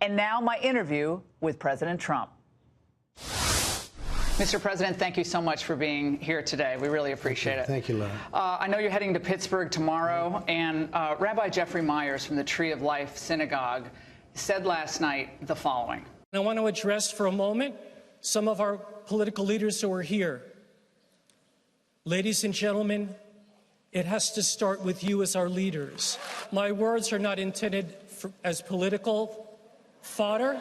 And now my interview with President Trump. Mr. President, thank you so much for being here today. We really appreciate it. Thank you, Laura. I know you're heading to Pittsburgh tomorrow, and Rabbi Jeffrey Myers from the Tree of Life Synagogue said last night the following. I want to address for a moment some of our political leaders who are here. Ladies and gentlemen, it has to start with you as our leaders. My words are not intended as political fodder.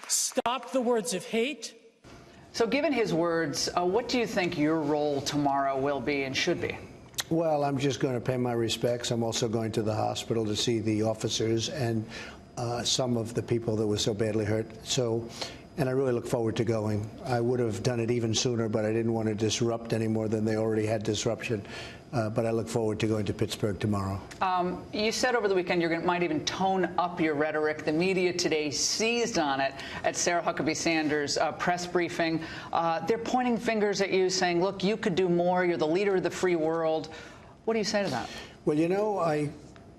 Stop the words of hate. So given his words, what do you think your role tomorrow will be and should be? Well, I'm just going to pay my respects. I'm also going to the hospital to see the officers and some of the people that were so badly hurt. And I really look forward to going. I would have done it even sooner, but I didn't want to disrupt any more than they already had disruption. But I look forward to going to Pittsburgh tomorrow. You said over the weekend you might even tone up your rhetoric. The media today seized on it at Sarah Huckabee Sanders' press briefing. They're pointing fingers at you, saying, look, you could do more. You're the leader of the free world. What do you say to that? Well, you know, I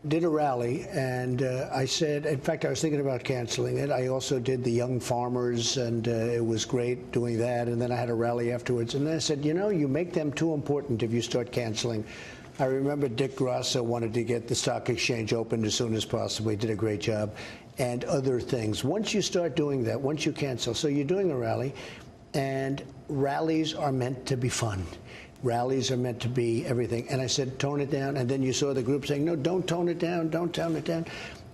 did a rally, and I said, in fact, I was thinking about canceling it. I also did the young farmers, and it was great doing that. And then I had a rally afterwards. And then I said, you know, you make them too important if you start canceling. I remember Dick Grasso wanted to get the stock exchange opened as soon as possible. He did a great job. And other things. Once you start doing that, once you cancel, so you're doing a rally, and rallies are meant to be fun. Rallies are meant to be everything. And I said, tone it down. And then you saw the group saying, no, don't tone it down. Don't tone it down.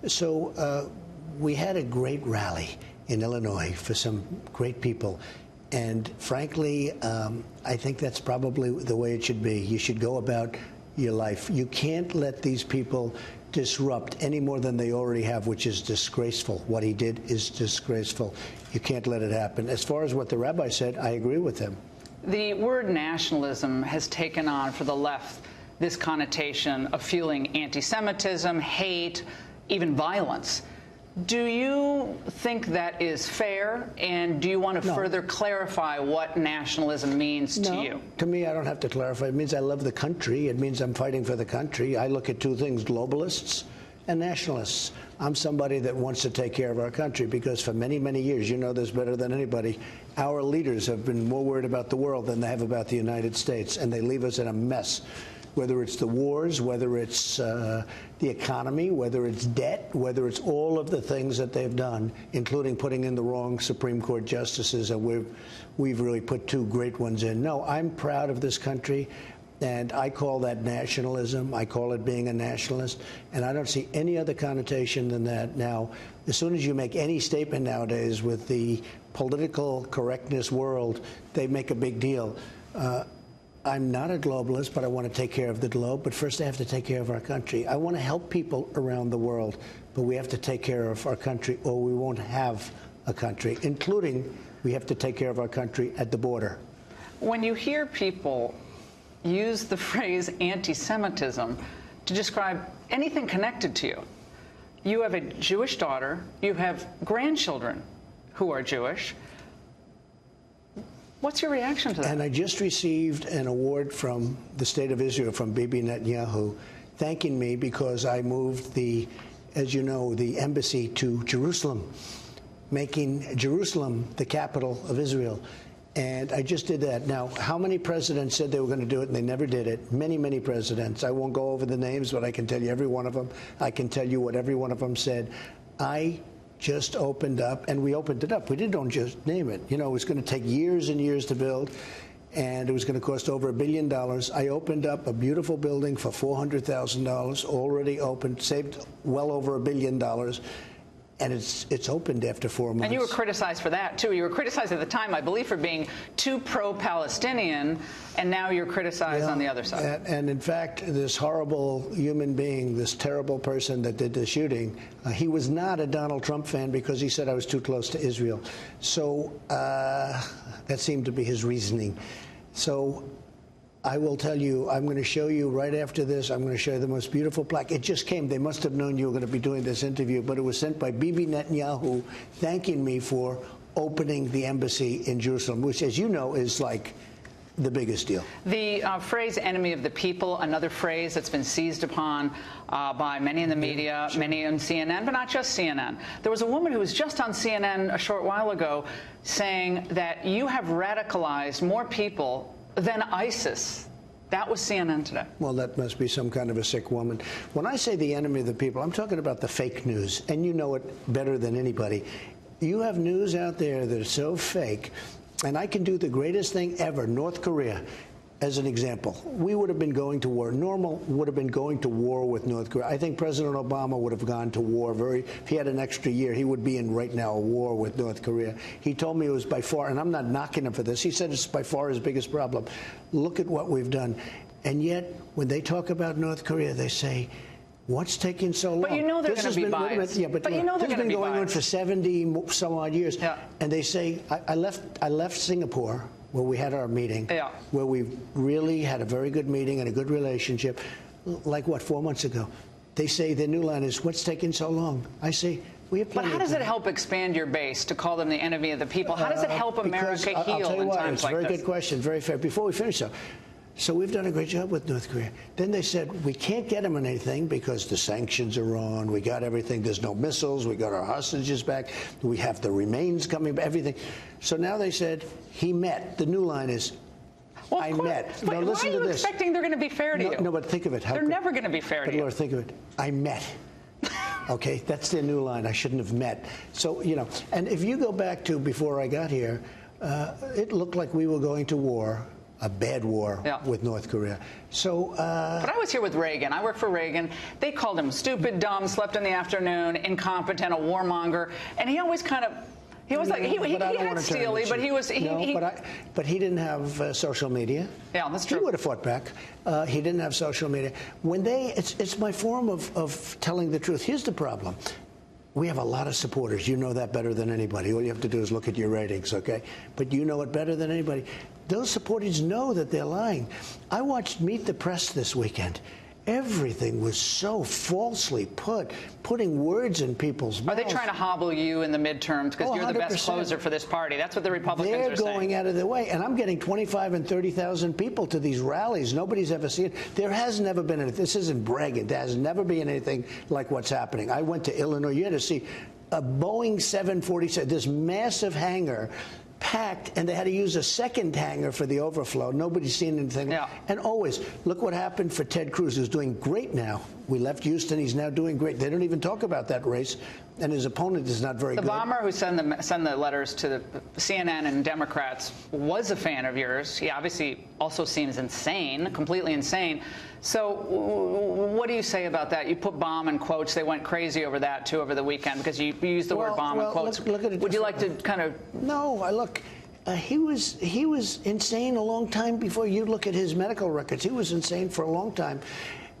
So we had a great rally in Illinois for some great people. And frankly, I think that's probably the way it should be. You should go about your life. You can't let these people disrupt any more than they already have, which is disgraceful. What he did is disgraceful. You can't let it happen. As far as what the rabbi said, I agree with him. The word nationalism has taken on for the left this connotation of fueling anti-Semitism, hate, even violence. Do you think that is fair? And do you want to further clarify what nationalism means to you? To me, I don't have to clarify. It means I love the country. It means I'm fighting for the country. I look at two things, globalists and nationalists. I'm somebody that wants to take care of our country because for many, many years, you know this better than anybody, our leaders have been more worried about the world than they have about the United States, and they leave us in a mess. Whether it's the wars, whether it's the economy, whether it's debt, whether it's all of the things that they've done, including putting in the wrong Supreme Court justices, and we've really put two great ones in. No, I'm proud of this country. And I call that nationalism. I call it being a nationalist. And I don't see any other connotation than that. Now, as soon as you make any statement nowadays with the political correctness world, they make a big deal. I'm not a globalist, but I want to take care of the globe. But first, I have to take care of our country. I want to help people around the world, but we have to take care of our country, or we won't have a country, including we have to take care of our country at the border. When you hear people use the phrase anti-Semitism to describe anything connected to you. You have a Jewish daughter. You have grandchildren who are Jewish. What's your reaction to that? And I just received an award from the state of Israel, from Bibi Netanyahu, thanking me because I moved the, as you know, the embassy to Jerusalem, making Jerusalem the capital of Israel. And I just did that. Now, how many presidents said they were going to do it and they never did it? Many, many presidents. I won't go over the names, but I can tell you every one of them. I can tell you what every one of them said. I just opened up, and we opened it up. We didn't just name it. You know, it was going to take years and years to build, and it was going to cost over $1 billion. I opened up a beautiful building for $400,000, already opened, saved well over $1 billion. And it's opened after 4 months. And you were criticized for that, too. You were criticized at the time, I believe, for being too pro-Palestinian, and now you're criticized on the other side. And in fact, this horrible human being, this terrible person that did the shooting, he was not a Donald Trump fan because he said I was too close to Israel. So that seemed to be his reasoning. So I will tell you, I'm going to show you right after this, I'm going to show you the most beautiful plaque. It just came. They must have known you were going to be doing this interview, but it was sent by Bibi Netanyahu thanking me for opening the embassy in Jerusalem, which, as you know, is like the biggest deal. The phrase enemy of the people, another phrase that's been seized upon by many in the media, many on CNN, but not just CNN. There was a woman who was just on CNN a short while ago saying that you have radicalized more people than ISIS. That was CNN today. Well, that must be some kind of a sick woman. When I say the enemy of the people, I'm talking about the fake news, and you know it better than anybody. You have news out there that is so fake. And I can do the greatest thing ever, North Korea, as an example. We would have been going to war. Normal would have been going to war with North Korea. I think President Obama would have gone to war if he had an extra year, he would be in right now a war with North Korea. He told me it was by far, and I'm not knocking him for this, he said it's by far his biggest problem. Look at what we've done. And yet, when they talk about North Korea, they say, what's taking so long? But you know they're going to be biased. Yeah, but you know they're this has been going on for 70 some odd years. Yeah. And they say, I left Singapore, where we had our meeting, where we really had a very good meeting and a good relationship, like, what, 4 months ago. They say the new line is, what's taking so long? I say, we have plenty But how does it help expand your base to call them the enemy of the people? How does it help America heal I'll tell you in why. times It's like a very this? good question, very fair. Before we finish, though, so we've done a great job with North Korea. Then they said, we can't get them on anything because the sanctions are on. We got everything. There's no missiles. We got our hostages back. We have the remains coming back, everything. So now they said, he met. The new line is, Well, I met. But Now, why listen are you to this. expecting they're going to be fair to you? No, but think of it. They're never going to be fair to you. Laura, think of it. I met. Okay, that's their new line. I shouldn't have met. So, you know, and if you go back to before I got here, it looked like we were going to war. A bad war with North Korea. So, but I was here with Reagan. I worked for Reagan. They called him stupid, dumb, slept in the afternoon, incompetent, a warmonger, and he always kind of. He was like he had steely, but he was. But he didn't have social media. Yeah, that's true. He would have fought back. He didn't have social media. When it's my form of telling the truth. Here's the problem. We have a lot of supporters. You know that better than anybody. All you have to do is look at your ratings, okay? But you know it better than anybody. Those supporters know that they're lying. I watched Meet the Press this weekend. Everything was so falsely putting words in people's mouths. Are they trying to hobble you in the midterms because you're the best closer for this party? That's what the Republicans are saying. They're going out of their way. And I'm getting 25 and 30,000 people to these rallies. Nobody's ever seen it. There has never been anything. This isn't bragging. There has never been anything like what's happening. I went to Illinois. You had to see a Boeing 747, this massive hangar, packed, and they had to use a second hangar for the overflow. Nobody's seen anything. Yeah. And always, look what happened for Ted Cruz, who's doing great now. We left Houston. He's now doing great. They don't even talk about that race, and his opponent is not very good. The bomber who sent the letters to the CNN and Democrats was a fan of yours. He obviously also seems insane, completely insane. So what do you say about that? You put bomb in quotes. They went crazy over that, too, over the weekend because you used the word bomb in quotes. Look at it. Would you like to kind of... No, look. He was insane a long time before you look at his medical records. He was insane for a long time.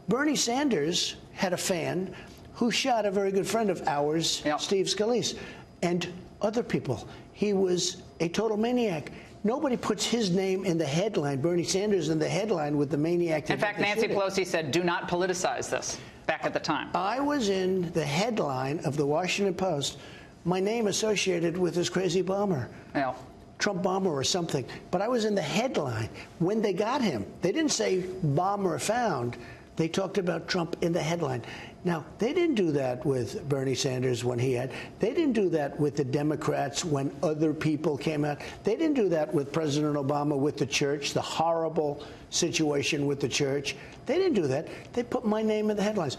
Bernie Sanders had a fan who shot a very good friend of ours, Steve Scalise, and other people. He was a total maniac. Nobody puts his name in the headline, Bernie Sanders in the headline with the maniac. In fact, Nancy Pelosi said, do not politicize this, back at the time. I was in the headline of the Washington Post, my name associated with this crazy bomber. Yeah. Trump bomber or something. But I was in the headline when they got him. They didn't say bomber found. They talked about Trump in the headline. Now, they didn't do that with Bernie Sanders when he had. They didn't do that with the Democrats when other people came out. They didn't do that with President Obama with the church, the horrible situation with the church. They didn't do that. They put my name in the headlines.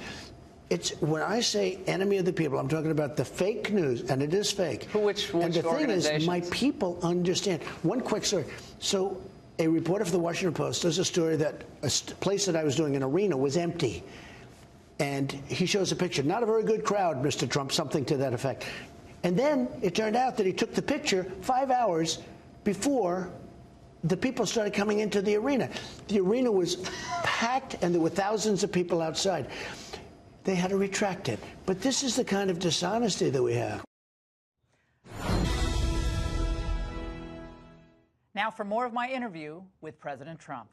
It's when I say enemy of the people, I'm talking about the fake news, and it is fake. Which and the thing is, my organizations? people understand. One quick story. So a reporter for the Washington Post does a story that a place that I was doing, an arena, was empty. And he shows a picture. Not a very good crowd, Mr. Trump, something to that effect. And then it turned out that he took the picture 5 hours before the people started coming into the arena. The arena was packed, and there were thousands of people outside. They had to retract it. But this is the kind of dishonesty that we have. Now for more of my interview with President Trump.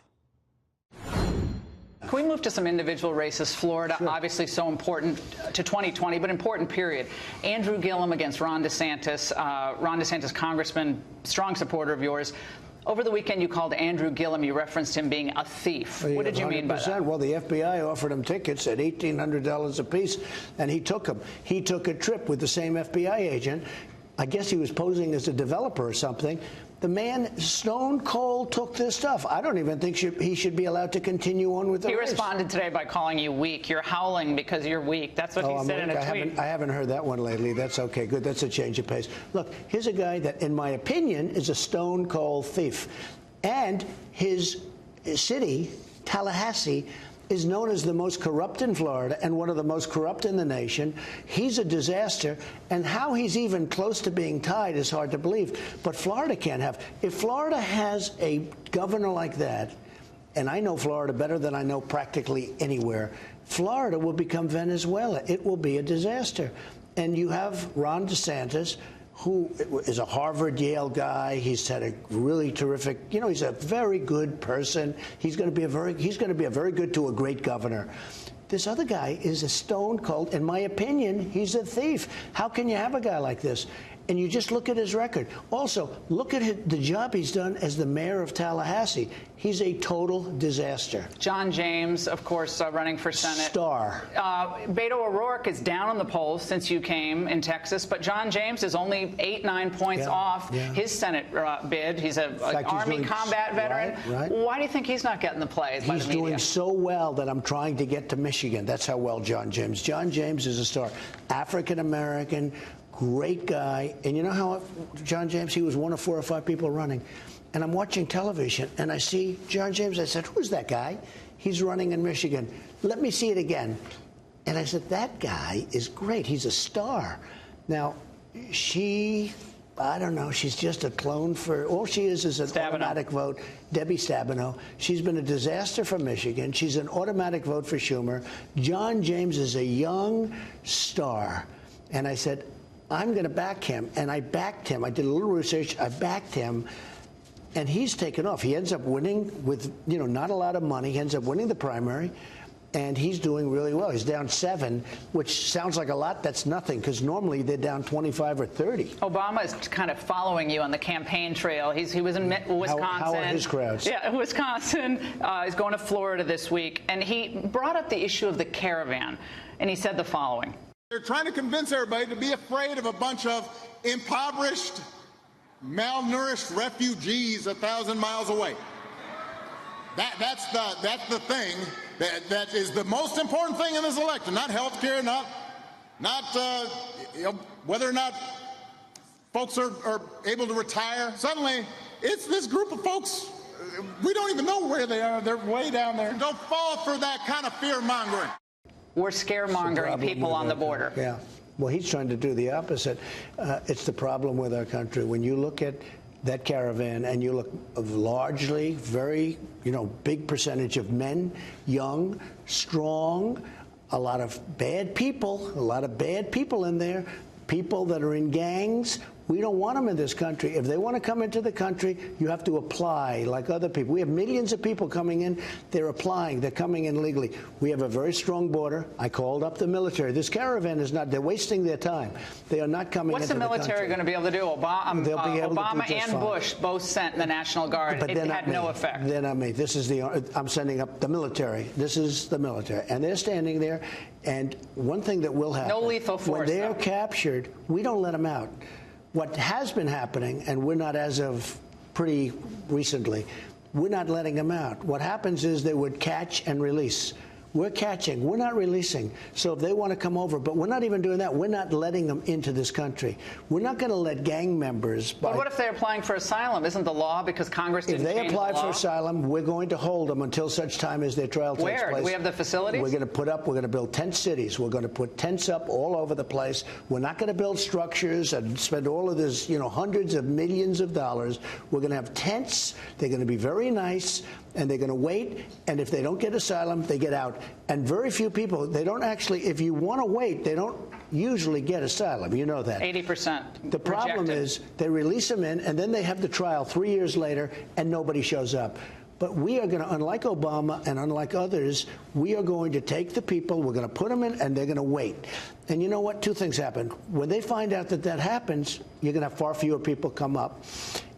Can we move to some individual races? Florida, obviously so important to 2020, but important period. Andrew Gillum against Ron DeSantis. Ron DeSantis, congressman, strong supporter of yours. Over the weekend, you called Andrew Gillum. You referenced him being a thief. What did you mean by that? Well, the FBI offered him tickets at $1,800 apiece, and he took them. He took a trip with the same FBI agent. I guess he was posing as a developer or something. The man stone cold took this stuff. I don't even think he should be allowed to continue on with the race. He responded today by calling you weak. You're howling because you're weak. That's what he said in a tweet. I haven't heard that one lately. That's okay. Good. That's a change of pace. Look, here's a guy that, in my opinion, is a stone cold thief. And his city, Tallahassee, is known as the most corrupt in Florida and one of the most corrupt in the nation. He's a disaster, and how he's even close to being tied is hard to believe. But Florida can't have. If Florida has a governor like that, and I know Florida better than I know practically anywhere, Florida will become Venezuela. It will be a disaster. And you have Ron DeSantis, who is a Harvard, Yale guy. He's had a really terrific, he's a very good person. He's going to be a very good to a great governor. This other guy is a stone cold. In my opinion, he's a thief. How can you have a guy like this? And you just look at his record. Also, look at the job he's done as the mayor of Tallahassee. He's a total disaster. John James, of course, running for Senate. Star. Beto O'Rourke is down on the polls since you came in Texas, but John James is only 8-9 points off his Senate bid. He's an Army combat veteran. Right. Why do you think he's not getting the plays by the media? He's doing so well that I'm trying to get to Michigan. That's how well John James. John James is a star. African-American, great guy. And you know how John James, he was one of 4 or 5 people running. And I'm watching television, and I see John James. I said, who's that guy? He's running in Michigan. Let me see it again. And I said, that guy is great. He's a star. Now, I don't know, she's just a clone for, all she is an automatic vote. Debbie Stabenow. She's been a disaster for Michigan. She's an automatic vote for Schumer. John James is a young star. And I said, I'm going to back him. And I backed him. I did a little research. I backed him. And he's taken off. He ends up winning with, not a lot of money. He ends up winning the primary. And he's doing really well. He's down 7, which sounds like a lot. That's nothing, because normally they're down 25 or 30. Obama is kind of following you on the campaign trail. He was in Wisconsin. How are his crowds? Yeah, Wisconsin. He's going to Florida this week. And he brought up the issue of the caravan. And he said the following. They're trying to convince everybody to be afraid of a bunch of impoverished, malnourished refugees 1,000 miles away. That's the thing that is the most important thing in this election. Not health care, not whether or not folks are able to retire. Suddenly, it's this group of folks. We don't even know where they are. They're way down there. Don't fall for that kind of fear-mongering. We're scaremongering people on the border. Yeah. Well, he's trying to do the opposite. It's the problem with our country. When you look at that caravan and you look largely, very, big percentage of men, young, strong, a lot of bad people in there, people that are in gangs. We don't want them in this country. If they want to come into the country, you have to apply like other people. We have millions of people coming in. They're applying. They're coming in legally. We have a very strong border. I called up the military. This caravan is not, they're wasting their time. They are not coming into the country. What's the military going to be able to do? Obama and Bush both sent the National Guard. But it had no effect. They're not me. I'm sending up the military. This is the military. And they're standing there. And one thing that will happen. No lethal force. When they're captured, we don't let them out. What has been happening, and we're not as of pretty recently, we're not letting them out. What happens is they would catch and release. We're catching. We're not releasing. So if they want to come over, but we're not even doing that. We're not letting them into this country. We're not going to let gang members. But what if they're applying for asylum? Isn't the law, because Congress didn't change the law? If they apply for asylum, we're going to hold them until such time as their trial takes place. Where? Do we have the facilities? We're going to build tent cities. We're going to put tents up all over the place. We're not going to build structures and spend all of this, hundreds of millions of dollars. We're going to have tents. They're going to be very nice. And they're going to wait, and if they don't get asylum, they get out. And very few people, they don't actually, if you want to wait, they don't usually get asylum. You know that. 80%. The problem is they release them in, and then they have the trial 3 years later, and nobody shows up. But we are going to, unlike Obama and unlike others, we are going to take the people, we're going to put them in, and they're going to wait. And you know what? 2 things happen. When they find out that happens, you're going to have far fewer people come up.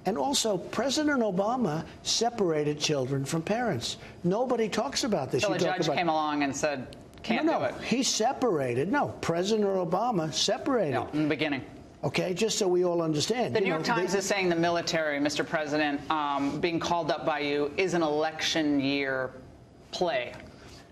And also, President Obama separated children from parents. Nobody talks about this. So a judge came along and said, can't do it. He separated. No, President Obama separated. No, in the beginning. Okay, just so we all understand. The New York Times is saying the military, Mr. President, being called up by you is an election year play.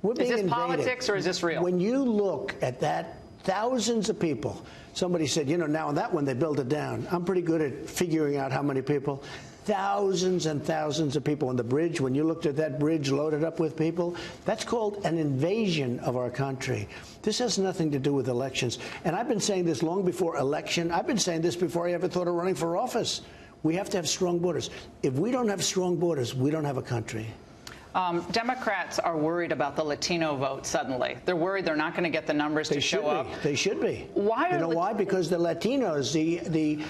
Is this politics or is this real? When you look at that, thousands of people. Somebody said, now on that one they built it down. I'm pretty good at figuring out how many people. Thousands and thousands of people on the bridge. When you looked at that bridge loaded up with people, that's called an invasion of our country. This has nothing to do with elections. And I've been saying this long before election. I've been saying this before I ever thought of running for office. We have to have strong borders. If we don't have strong borders, we don't have a country. Democrats are worried about the Latino vote suddenly. They're worried they're not going to get the numbers to show up. They should be. Why? You know why? Because the Latinos, the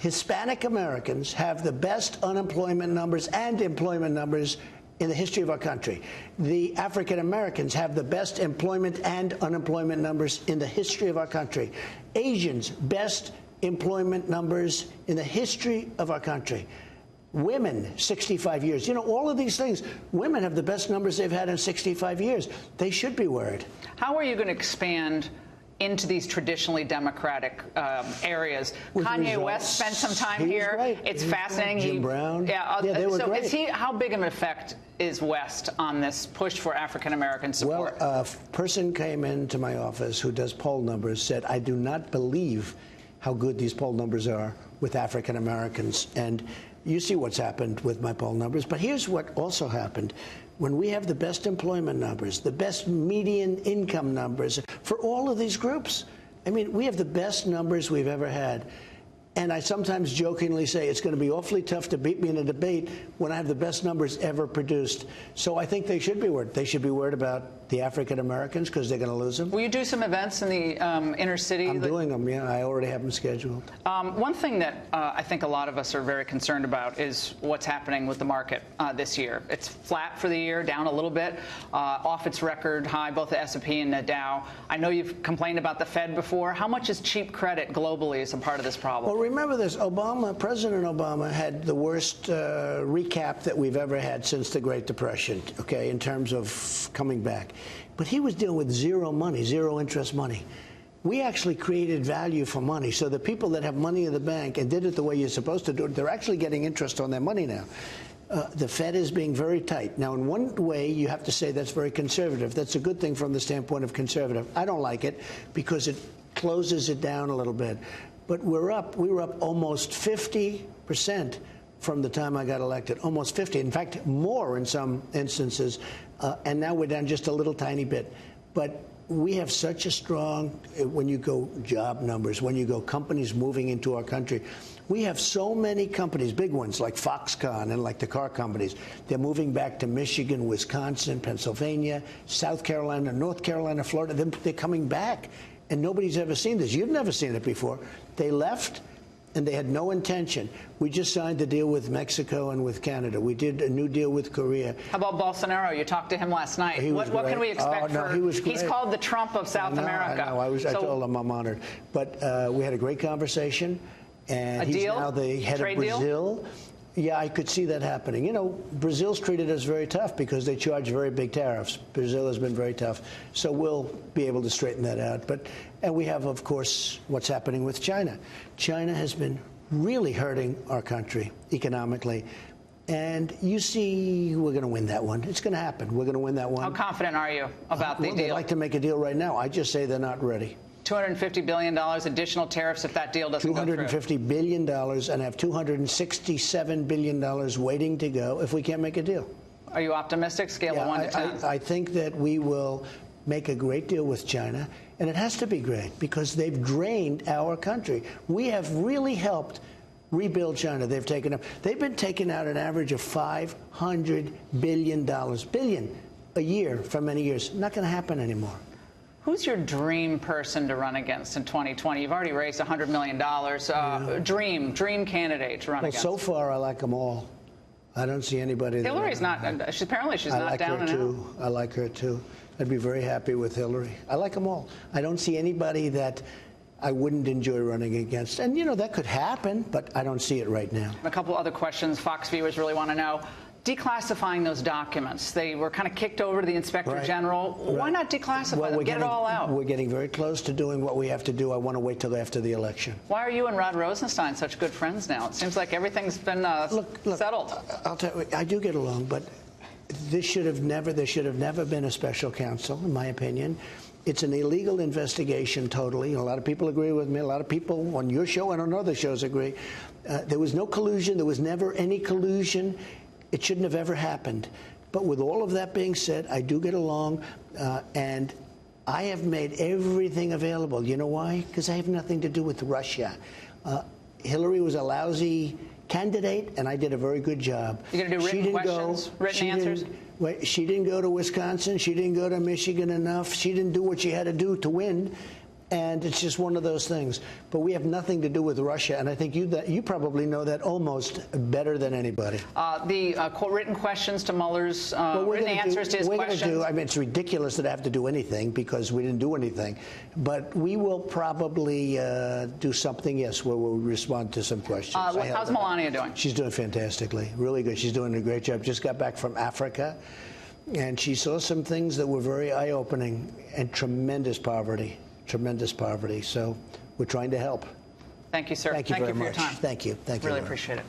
Hispanic Americans have the best unemployment numbers and employment numbers in the history of our country. The African Americans have the best employment and unemployment numbers in the history of our country. Asians, best employment numbers in the history of our country. Women, 65 years. All of these things. Women have the best numbers they've had in 65 years. They should be worried. How are you going to expand into these traditionally Democratic areas? Kanye West spent some time here. Great. It's fascinating. Jim Brown. Yeah, they were so great. how big of an effect is West on this push for African-American support? Well, a person came into my office who does poll numbers, said, I do not believe how good these poll numbers are with African Americans. And you see what's happened with my poll numbers. But here's what also happened. When we have the best employment numbers, the best median income numbers for all of these groups, I mean, we have the best numbers we've ever had. And I sometimes jokingly say it's going to be awfully tough to beat me in a debate when I have the best numbers ever produced. So I think they should be worried. They should be worried about the African Americans because they're going to lose them. Will you do some events in the inner city? I'm doing them, yeah. I already have them scheduled. One thing that I think a lot of us are very concerned about is what's happening with the market this year. It's flat for the year, down a little bit, off its record high, both the S&P and the Dow. I know you've complained about the Fed before. How much is cheap credit globally as a part of this problem? Well, remember this, President Obama had the worst recap that we've ever had since the Great Depression, okay, in terms of coming back. But he was dealing with zero money, zero interest money. We actually created value for money. So the people that have money in the bank and did it the way you're supposed to do it, they're actually getting interest on their money now. The Fed is being very tight. Now, in one way, you have to say that's very conservative. That's a good thing from the standpoint of conservative. I don't like it because it closes it down a little bit. But we were up almost 50% from the time I got elected, almost 50, in fact, more in some instances. And now we're down just a little tiny bit. But we have such a strong, when you go job numbers, when you go companies moving into our country, we have so many companies, big ones like Foxconn and like the car companies. They're moving back to Michigan, Wisconsin, Pennsylvania, South Carolina, North Carolina, Florida. They're coming back. And nobody's ever seen this. You've never seen it before. They left, and they had no intention. We just signed a deal with Mexico and with Canada. We did a new deal with Korea. How about Bolsonaro? You talked to him last night. What can we expect? He was great. He's called the Trump of South America. I know. I told him I'm honored. But we had a great conversation. And he's now the head of Brazil. Yeah, I could see that happening. You know, Brazil's treated us very tough because they charge very big tariffs. Brazil has been very tough. So we'll be able to straighten that out. And we have, of course, what's happening with China. China has been really hurting our country economically. And you see, we're going to win that one. It's going to happen. We're going to win that one. How confident are you about the deal? They'd like to make a deal right now. I just say they're not ready. $250 billion additional tariffs if that deal doesn't go through. $250 billion and have $267 billion waiting to go if we can't make a deal. Are you optimistic? Scale of 1 to 10. I think that we will make a great deal with China, and it has to be great because they've drained our country. We have really helped rebuild China. They've been taking out an average of $500 billion a year for many years. Not going to happen anymore. Who's your dream person to run against in 2020? You've already raised $100 million. Dream candidate to run against. So far, I like them all. I don't see anybody. Hillary's not. Apparently, she's not down and out. I like her too. I'd be very happy with Hillary. I like them all. I don't see anybody that I wouldn't enjoy running against. And, that could happen, but I don't see it right now. A couple other questions Fox viewers really want to know. Declassifying those documents, they were kind of kicked over to the Inspector General. Why not declassify them? Get it all out. We're getting very close to doing what we have to do. I want to wait till after the election. Why are you and Rod Rosenstein such good friends now? It seems like everything's been settled. I'll tell you, I do get along, but there should have never been a special counsel, in my opinion. It's an illegal investigation, totally. A lot of people agree with me. A lot of people on your show and on other shows agree. There was no collusion. There was never any collusion. It shouldn't have ever happened. But with all of that being said, I do get along, and I have made everything available. You know why? Because I have nothing to do with Russia. Hillary was a lousy candidate, and I did a very good job. You're going to do written questions, written answers? She didn't go to Wisconsin. She didn't go to Michigan enough. She didn't do what she had to do to win. And it's just one of those things. But we have nothing to do with Russia, and I think you probably know that almost better than anybody. The written questions to Mueller's, written answers to his questions? I mean, it's ridiculous that I have to do anything because we didn't do anything. But we will probably do something, yes, where we'll respond to some questions. How's Melania doing? She's doing fantastically, really good. She's doing a great job. Just got back from Africa, and she saw some things that were very eye-opening and tremendous poverty. Tremendous poverty. So we're trying to help. Thank you, sir. Thank you very much. For your time. Thank you. Thank you. Really appreciate it.